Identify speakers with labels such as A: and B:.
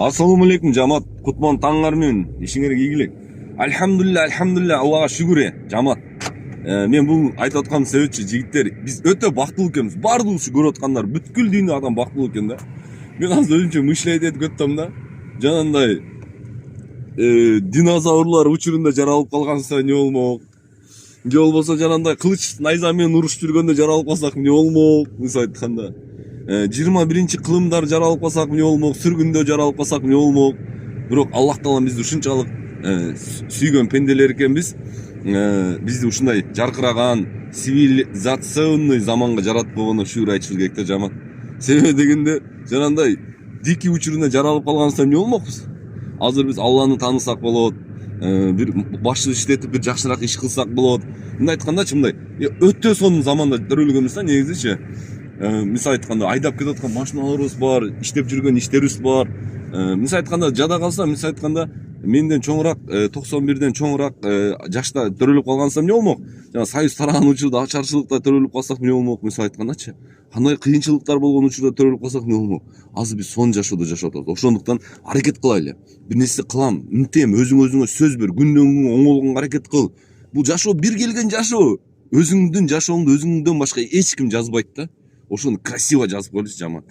A: Assalamu alaikum жамаат. Кутман таңыңар менен ишиңерге ийгилик. Альхамдулилля, Аллага шүгүр жамаат. Мен бул айтып аткан себепчи жигиттер, биз өтө бактылуу экенбиз. Бардыгыбыз көрүп аткандар, бүткүл дүйнө адам бактылуу экен да. Мен азыр өзүмчө мышлейт этип өттүм да. Жанагындай динозаврлар учурунда жаралып калганса эмне болмок? Же болбосо жанагындай кылыч найза менен урушуп жүргөндө жаралып калсак эмне болмок? Мисалы айтканда 21-кылымдар жаралып калсак эмне болмок, сүргүндө жаралып калсак эмне болмок. Бирок Аллах Таала бизди ушунчалык сүйгөн пенделер экенбиз. Бизди ушундай жаркыраган цивилизационный заманга жаратып койгонуна шүгүр айтышыбыз керек да жамаат. Себеби дегенде жанагындай дикий учурунда жаралып калганса эмне болмокпуз? Азыр биз Алланы таанысак болот. Бир башты иштетип бир жакшыраак иш кылсак болот. Мындай айтканда мындай өтө сонун заманда төрөлгөнбүз да негизичи. Мисалы айтканда айдап кетип аткан машиналарыбыз бар, иштеп жүргөн иштерибиз бар. Мисалы айтканда жада калса, мисалы айтканда менден чоңураак 91ден чоңураак жашта төрөлүп калганса эмне болмок? Жана союз тараган учурда ачарчылыкта төрөлүп калсак эмне болмок? Мисалы айткандачы. Кандай кыйынчылыктар болгон учурда төрөлүп калсак эмне болмок? Азыр биз сонун жашоодо жашап атабыз. Ошондуктан аракет кылайлы. Бир нерсе кылам, мынтем, өзүңө сөз бер, күндөн күнгө оңолгонго аракет кыл. Бул жашоо бир келген жашоо. Өзүңдүн жашооңду өзүңдөн башка эч ким жазбайт да. Ошону красиво жазып коелучу жамаат.